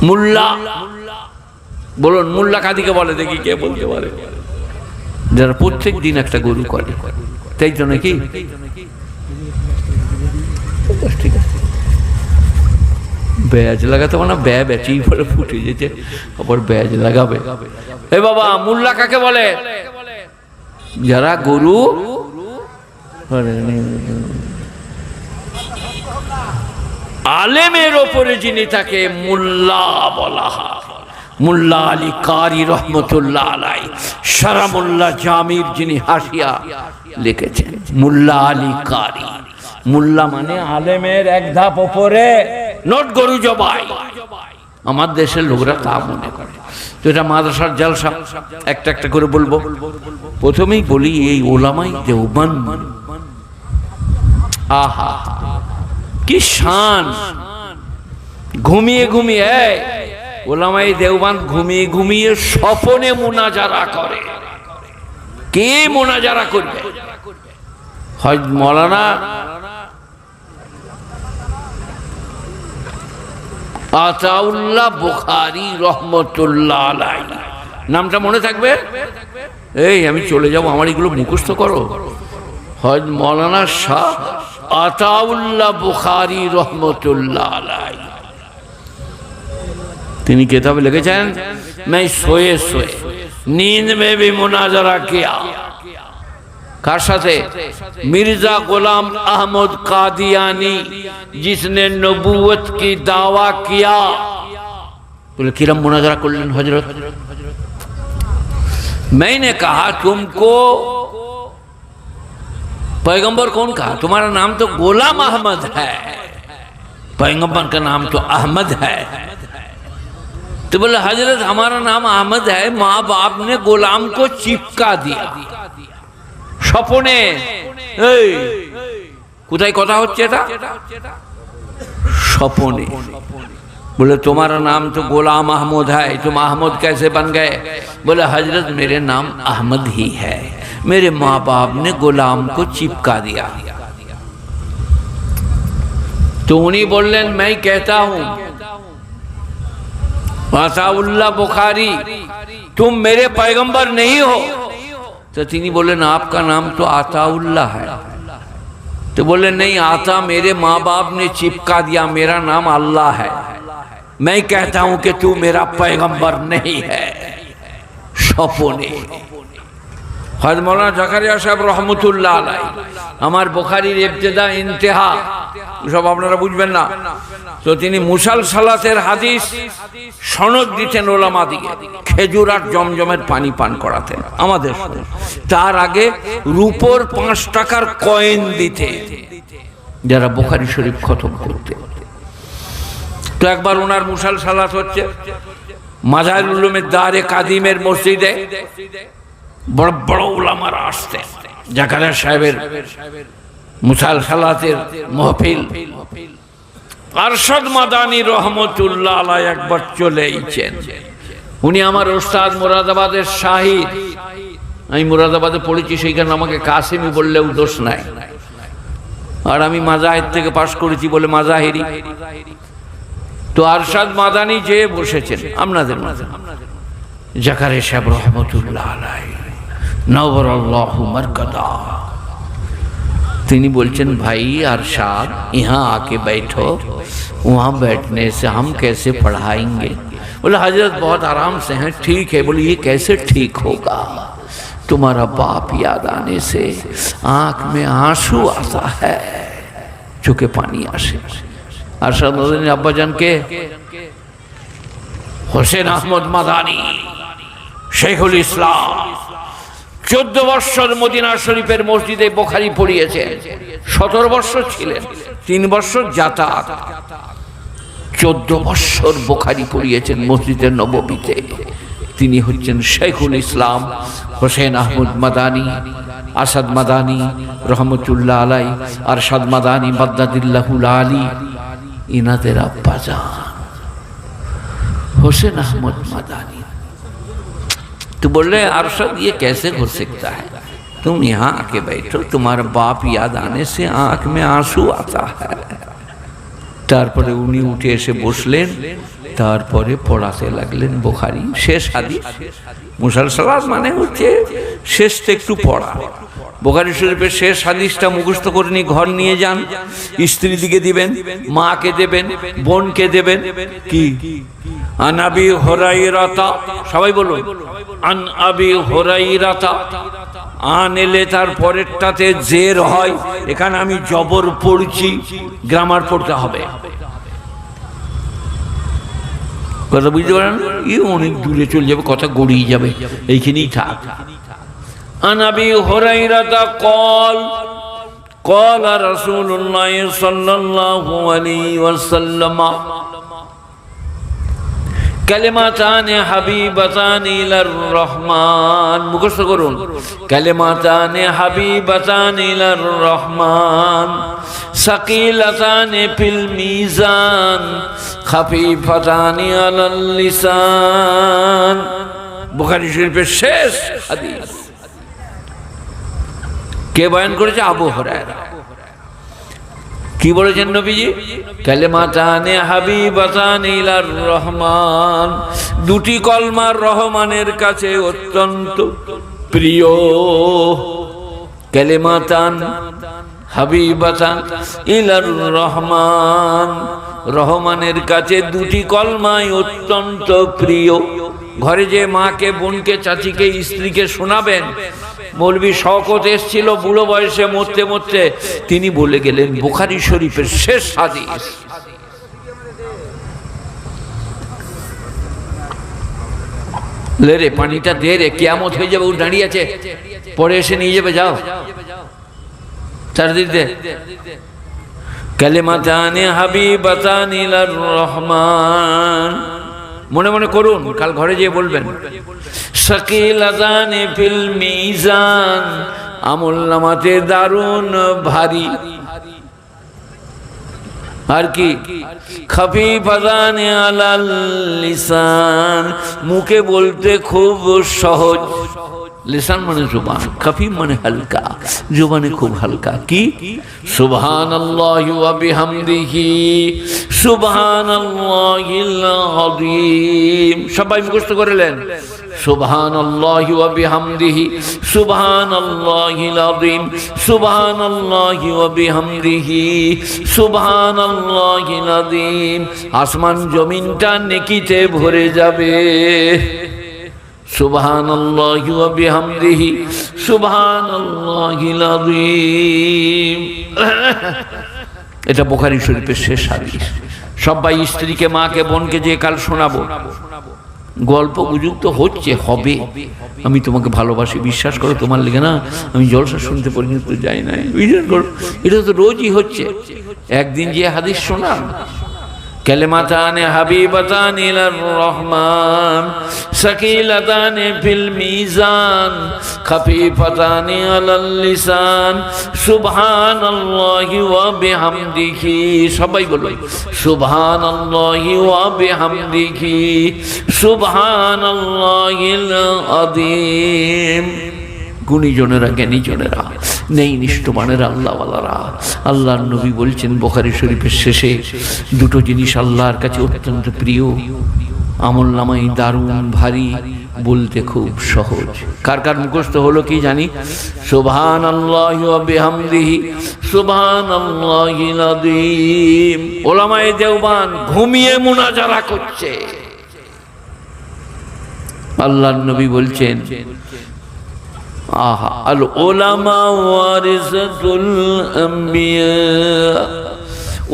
মুল্লা, বলুন মুল্লা কাদিকে বলে দেখি, কে বলতে পারে? যারা প্রত্যেক দিন একটা গরু করে, তাই তো নাকি? ঠিক আছে, ব্যাজ লাগাতে মানে ব্যাচি বলে ফুটে যেতে, আবার ব্যাজ লাগাবে। এ বাবা, মুল্লা কাকে বলে? যারা গরু আলেমের ওপরে যিনি, তাকে মুল্লা বলা হয়। মুল্লা আলী কারি রহমতুল্লাহ আলাই, সারামুল্লা জামির যিনি হাসিয়া লিখেছেন, মুল্লা আলী কারি। মুল্লা মানে আলেমের এক ধাপ ওপরে, নোট গরু জবাই। আমার দেশের লোকরা তা মনে করে। তো এটা মাদ্রাসার জালসা, একটা একটা করে বলবো। প্রথমেই বলি, এই ওলামাই দেওবন্দ, আহা কি শান! ঘুমিয়ে ঘুমিয়ে ওলামাই দেওবন্দ ঘুমিয়ে ঘুমিয়ে স্বপনে মুনাজারা করে। কে মুনাজারা করবে? হযরত মাওলানা আতাউল্লাহ বুখারী রহমতুল্লাহ আলাইহি, নামটা মনে থাকবে? এই আমি চলে যাব, আমার এগুলো মুখস্থ করো। হযরত মাওলানা শাহ আতাউল্লাহ বুখারী রহমতুল্লাহ আলাইহি, তিনি কিতাবে লিখেছেন, मैं सोए सोए नींद में भी मुनाजरा किया। কার সাথে? मिर्जा गुलाम अहमद कादियानी, जिसने नबूवत की दावा किया। बोले किरम मुनाजरा करलेन हजरत? मैंने कहा तुमको पैगंबर कौन कहा? तुम्हारा नाम तो गुलाम अहमद है, पैगंबर का नाम तो अहमद है। तो बोले हजरत हमारा नाम अहमद है, माँ बाप ने गुलाम को चिपका दिया। স্বপনে। এই কোথায় কথা হচ্ছে এটা? স্বপনে। बोले तुम्हारा नाम तो गुलाम अहमद है, तुम अहमद कैसे बन गए? बोले हजरत मेरे नाम अहमद ही है, मेरे माँ बाप ने गुलाम को चिपका दिया। तो उन्हीं बोलें मैं कहता हूं आताउल्लाह बुखारी, तुम मेरे पैगंबर नहीं हो। तो তিনি बोलें आपका नाम तो आताउल्लाह है। तो बोले नहीं, आता मेरे माँ बाप ने चिपका दिया, मेरा नाम अल्लाह है। मैं कहता हूं कि तू मेरा पैगंबर नहीं है। স্বপনে। হযরত মাওলানা জাকারিয়া সাহেব রহমতুল্লাহ আলাইহি, আমার বুখারীর ইবতিদা ইন্তেহা সব আপনারা বুঝবেন না, তো তিনি মুসালসালাতের হাদিস সনদ দিতেন ওলামাদিকে, খেজুর আর জমজমের পানি পান করাতেন আমাদের। তার আগে রূপোর 5 টাকার কয়েন দিতে যারা বুখারী শরীফ খতম করতে। তো একবার ওনার মুসালসালাত হচ্ছে মাজারুল উলুমের দারে কাদিমের মসজিদে, বড় বড় উলামারা আসতেন। জাকারিয়া সাহেবের মুসালসালাতের মাহফিল, আরশাদ মাদানী রহমতুল্লাহ আলাইহি একবার চলে এসেছেন। উনি আমার ওস্তাদ, মুরাদাবাদের শাহিদ। আমি মুরাদাবাদে পড়েছি, সেইখানে আমাকে কাসিমি বললেও দোষ নাই। আর আমি মাজাহির থেকে পাশ করেছি বলে মাজাহিরি। তো আরশাদ মাদানী যে বসেছেন আপনাদের মাঝে, জাকারিয়া সাহেব রহমতুল্লাহ আলাইহি নওয়ারাল্লাহু মারকাদা, তিনি বলছেন भाई अरशाद यहाँ आके बैठो, वहाँ बैठने से हम कैसे पढ़ाएंगे? बोले हजरत बहुत आराम से हैं। ठीक है। बोले ये कैसे ठीक होगा? तुम्हारा बाप याद आने से आंख में आंसू आता है, चुके पानी आसे। अरशाद मदानी अब्बा जान के হোসেন আহমদ মাদানী শেখুল ইসলাম 14 বছর মদিনা শরীফের মসজিদে বুখারী পড়িয়েছেন। 17 বছর ছিলেন, 3 বছর যাতায়াত, 14 বছর বুখারী পড়িয়েছেন মসজিদে নববীতে। তিনি হচ্ছেন শেখুল ইসলাম হোসেন আহমদ মাদানী, আসাদ মাদানী রহমতুল্লাহ আলাইহি, আরশাদ মাদানী বাদ্দাদিল্লাহুল আলী, ইনাদের আব্বা জান हुसैन अहमद मदानी। तो बोले अरशद ये कैसे हो सकता है? तुम यहाँ आके बैठो, तुम्हारा बाप याद आने से आंख में आंसू आता है। তারপরে উনি উঠে এসে বসলেন, তারপরে পড়াতে লাগলেন বুখারী শেষ হাদিস। মুসালসালাত মানে হচ্ছে শেষটা একটু পড়া। বুখারী শরীফের শেষ হাদিসটা মুখস্থ করে নিয়ে ঘর নিয়ে যান, স্ত্রী দিকে দিবেন, মাকে দেবেন, বোনকে দেবেন। কি আন আবি হুরায়রা, সবাই বলুন আন আবি হুরায়রা। আন এলে তার পরেরটাতে জের হয়, এখানে আমি জবর পড়ছি, গ্রামার পড়তে হবে। কথা বুঝতে পারেন? অনেক দূরে চলে যাবে, কথা গড়িয়ে যাবে, এইখানেই থাক। আন আবি হুরায়রা قال قال رسول الله صلى الله عليه وسلم كلمتان حبيبتان إلى الرحمن। মুখস্থ করুন, كلمتان حبيبتان إلى الرحمن ثقيلتان في الميزان خفيفتان على اللسان। বুখারী শরীফের শেষ হাদিস। কে বয়ান করেছে? আবু হুরায়রা। কি বলেছেন নবীজি? কালেমাতানে হাবিবাতান ইলার রহমান, দুটি কলমার রহমানের কাছে অত্যন্ত প্রিয়। কালেমাতান হাবিবাতান ইলার রহমান, রহমানের কাছে দুটি কলমাই অত্যন্ত প্রিয়। ঘরে যে মাকে, বোনকে, চাচিকে, স্ত্রীকে শোনাবেন, মৌলভী শওকত এসেছিল বুড়ো বয়সে মরতে মরতে, তিনি বলে গেলেন বুখারী শরীফের শেষ হাদিস। লে রে পানিটা দে রে, কিয়ামত হয়ে যাবে, ও দাঁড়িয়ে আছে, পরে এসে নিয়ে যাবে, যাও চারদিক দে। কালিমাতানে হাবিবাতান ইলার রহমান, মনে মনে করুন, কাল ঘরে যেয়ে বলবেন। সাকিলাতানে ফিল মিজান, আমলনামাতে দারুন ভারী। আর কি? খাফিফাতানে আলাল লিসান, মুখে বলতে খুব সহজ। লিসান মানে জুবান, খাফিফ মানে হালকা, জুবানে খুব হালকা। কি? সুবহানাল্লাহি ওয়া বিহামদিহি সুবহানাল্লাহিল আযীম। সবাই মুখস্থ করলেন, সুবহানাল্লাহি ওয়া বিহামদিহি সুবহানাল্লাহিল আযীম সুবহানাল্লাহি ওয়া বিহামদিহি সুবহানাল্লাহিল আযীম। আসমান জমিনটা নেকিতে ভরে যাবে। সুবহানাল্লাহি ওয়া বিহামদিহি সুবহানাল্লাহিল আযীম। এটা বুখারী শরীফের শেষ হাদিস। সবাই স্ত্রীকে, মাকে, বোনকে যে কাল শোনাবো। গল্প গুজব তো হচ্ছে, হবে। আমি তোমাকে ভালোবাসি, বিশ্বাস করো, তোমার লেগে না আমি জলসা শুনতে পর্যন্ত যাই না, বিশ্বাস করো। এটা তো রোজই হচ্ছে। একদিন যে হাদিস শোনান, কালিমাতানে হাবিবাতান ইলার রহমান সাকিলাতানে ফিল মিজান খাফিফাতানি আলাল লিসান সুবহানাল্লাহি ওয়া বিহামদিহি। সবাই বলুন সুবহানাল্লাহি ওয়া বিহামদিহি সুবহানাল্লাহিল আযীম। গুণীজনেরা, জ্ঞানীজনেরা, নেই নিষ্ঠমানেরা, আল্লাহওয়ালারা, আল্লাহর নবী বলছেন বুখারী শরীফের শেষে, দুটো জিনিস আল্লাহর কাছে অত্যন্ত প্রিয়, আমলনামায় দারুণ ভারী, বলতে খুব সহজ। কার কার মুখস্থ হলো কি জানি? সুবহানাল্লাহি ওয়া বিহামদিহি সুবহানাল্লাহিল আযীম। ওলামায়ে দেওবান ঘুমিয়ে মুনাজারা করছে। আল্লাহর নবী বলছেন, আহা আল উলামা ওয়ারিসাতুল আম্বিয়া,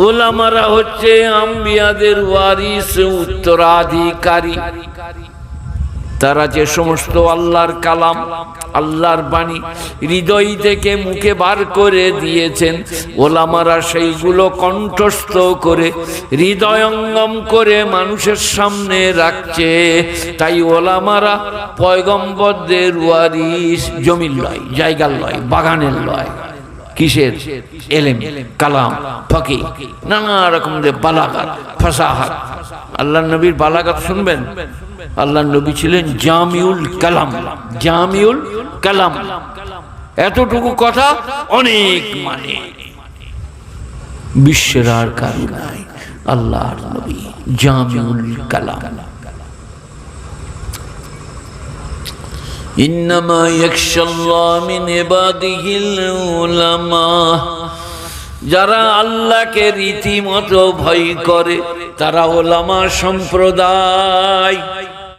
উলামারা হচ্ছে আম্বিয়াদের ওয়ারিস, উত্তরাধিকারী। তারা যে সমস্ত আল্লাহর কালাম, আল্লাহর বাণী হৃদয় থেকে মুখে বার করে দিয়েছেন, ওলামারা সেইগুলো কণ্ঠস্থ করে হৃদয়ঙ্গম করে মানুষের সামনে রাখছে। তাই ওলামারা পয়গম্বরদের ওয়ারিস। জমির লয়, জায়গার লয়, বাগানের লয়। কিসের? এলেম, কালাম, ফকি, নানা রকমের বালাগাত, ফাসাহাত। আল্লাহর নবীর বালাগাত শুনবেন। আল্লাহর নবী ছিলেন জামিউল কালাম, জামিউল কালাম। এতটুকু কথা অনেক মানে। বিশ্বের আর কারো নাই, আল্লাহর নবী জামিউল কালাম। ইন্নামা ইয়াখশাল্লাহ মিন ইবাদিহিল উলামা, যারা আল্লাহকে রীতিমতো ভয় করে তারা ওলামা সম্প্রদায়।